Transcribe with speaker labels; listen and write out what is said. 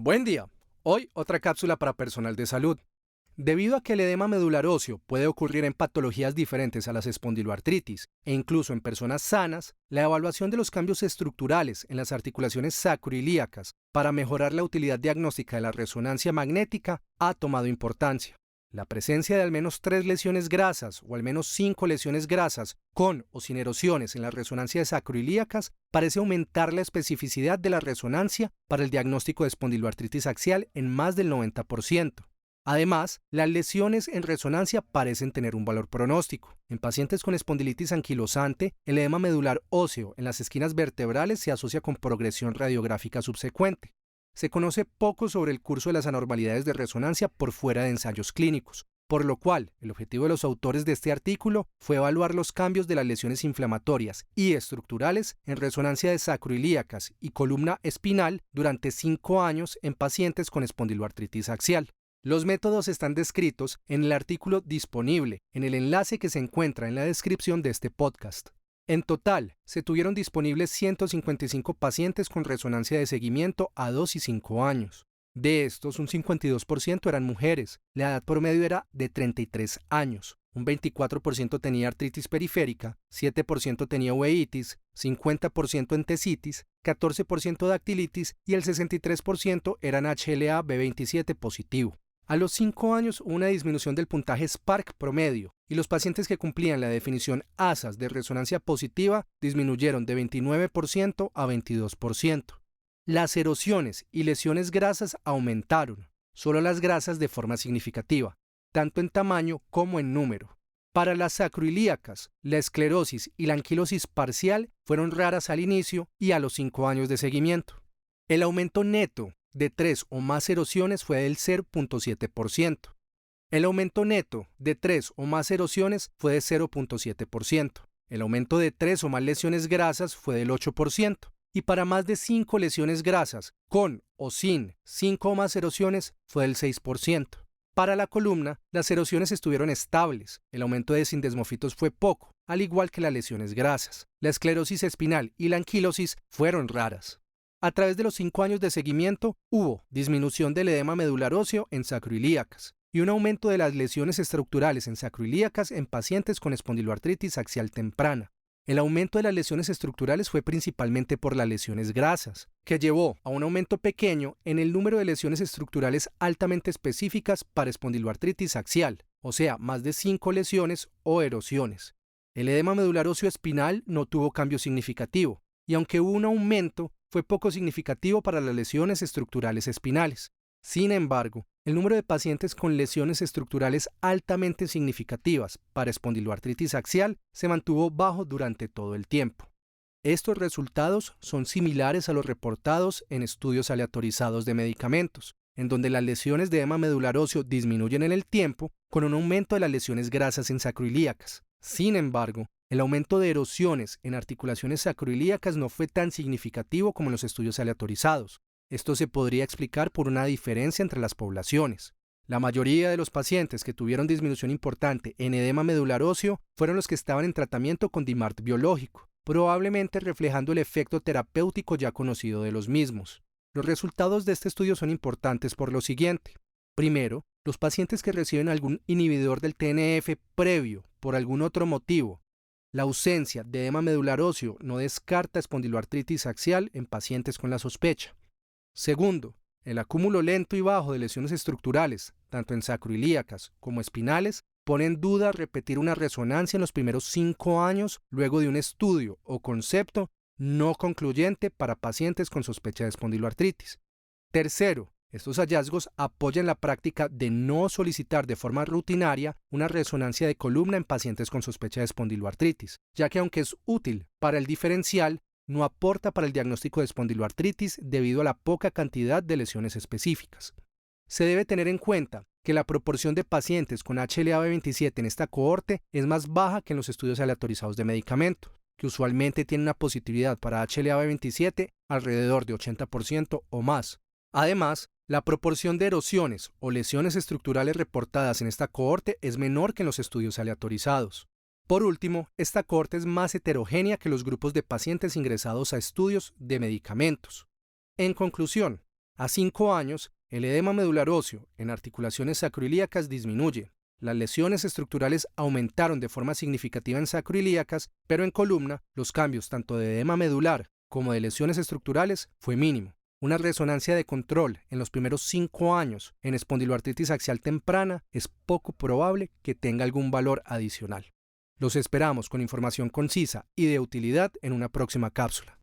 Speaker 1: Buen día. Hoy otra cápsula para personal de salud. Debido a que el edema medular óseo puede ocurrir en patologías diferentes a las espondiloartritis e incluso en personas sanas, la evaluación de los cambios estructurales en las articulaciones sacroiliacas para mejorar la utilidad diagnóstica de la resonancia magnética ha tomado importancia. La presencia de al menos 3 lesiones grasas o al menos 5 lesiones grasas con o sin erosiones en las resonancias sacroiliacas parece aumentar la especificidad de la resonancia para el diagnóstico de espondiloartritis axial en más del 90%. Además, las lesiones en resonancia parecen tener un valor pronóstico. En pacientes con espondilitis anquilosante, el edema medular óseo en las esquinas vertebrales se asocia con progresión radiográfica subsecuente. Se conoce poco sobre el curso de las anormalidades de resonancia por fuera de ensayos clínicos, por lo cual el objetivo de los autores de este artículo fue evaluar los cambios de las lesiones inflamatorias y estructurales en resonancia de sacroiliacas y columna espinal durante 5 años en pacientes con espondiloartritis axial. Los métodos están descritos en el artículo disponible en el enlace que se encuentra en la descripción de este podcast. En total, se tuvieron disponibles 155 pacientes con resonancia de seguimiento a 2 y 5 años. De estos, un 52% eran mujeres, la edad promedio era de 33 años, un 24% tenía artritis periférica, 7% tenía uveitis, 50% entesitis, 14% dactilitis y el 63% eran HLA-B27 positivo. A los 5 años hubo una disminución del puntaje Spark promedio y los pacientes que cumplían la definición ASAS de resonancia positiva disminuyeron de 29% a 22%. Las erosiones y lesiones grasas aumentaron, solo las grasas de forma significativa, tanto en tamaño como en número. Para las sacroiliacas, la esclerosis y la anquilosis parcial fueron raras al inicio y a los 5 años de seguimiento. El aumento neto de 3 o más erosiones fue del 0.7%. El aumento neto de 3 o más erosiones fue de 0.7%. El aumento de 3 o más lesiones grasas fue del 8%. Y para más de 5 lesiones grasas, con o sin 5 o más erosiones, fue del 6%. Para la columna, las erosiones estuvieron estables. El aumento de sindesmofitos fue poco, al igual que las lesiones grasas. La esclerosis espinal y la anquilosis fueron raras. A través de los 5 años de seguimiento, hubo disminución del edema medular óseo en sacroiliacas y un aumento de las lesiones estructurales en sacroiliacas en pacientes con espondiloartritis axial temprana. El aumento de las lesiones estructurales fue principalmente por las lesiones grasas, que llevó a un aumento pequeño en el número de lesiones estructurales altamente específicas para espondiloartritis axial, o sea, más de 5 lesiones o erosiones. El edema medular óseo espinal no tuvo cambio significativo, y aunque hubo un aumento, fue poco significativo para las lesiones estructurales espinales. Sin embargo, el número de pacientes con lesiones estructurales altamente significativas para espondiloartritis axial se mantuvo bajo durante todo el tiempo. Estos resultados son similares a los reportados en estudios aleatorizados de medicamentos, en donde las lesiones de edema medular óseo disminuyen en el tiempo con un aumento de las lesiones grasas en sacroiliacas. Sin embargo, el aumento de erosiones en articulaciones sacroiliacas no fue tan significativo como en los estudios aleatorizados. Esto se podría explicar por una diferencia entre las poblaciones. La mayoría de los pacientes que tuvieron disminución importante en edema medular óseo fueron los que estaban en tratamiento con DMARD biológico, probablemente reflejando el efecto terapéutico ya conocido de los mismos. Los resultados de este estudio son importantes por lo siguiente. Primero, los pacientes que reciben algún inhibidor del TNF previo por algún otro motivo. La ausencia de edema medular óseo no descarta espondiloartritis axial en pacientes con la sospecha. Segundo, el acúmulo lento y bajo de lesiones estructurales, tanto en sacroiliacas como espinales, pone en duda repetir una resonancia en los primeros 5 años luego de un estudio o concepto no concluyente para pacientes con sospecha de espondiloartritis. Tercero, estos hallazgos apoyan la práctica de no solicitar de forma rutinaria una resonancia de columna en pacientes con sospecha de espondiloartritis, ya que aunque es útil para el diferencial, no aporta para el diagnóstico de espondiloartritis debido a la poca cantidad de lesiones específicas. Se debe tener en cuenta que la proporción de pacientes con HLA-B27 en esta cohorte es más baja que en los estudios aleatorizados de medicamentos, que usualmente tienen una positividad para HLA-B27 alrededor de 80% o más. Además, la proporción de erosiones o lesiones estructurales reportadas en esta cohorte es menor que en los estudios aleatorizados. Por último, esta cohorte es más heterogénea que los grupos de pacientes ingresados a estudios de medicamentos. En conclusión, A 5 años, el edema medular óseo en articulaciones sacroiliacas disminuye. Las lesiones estructurales aumentaron de forma significativa en sacroiliacas, pero en columna los cambios tanto de edema medular como de lesiones estructurales fue mínimo. Una resonancia de control en los primeros 5 años en espondiloartritis axial temprana es poco probable que tenga algún valor adicional. Los esperamos con información concisa y de utilidad en una próxima cápsula.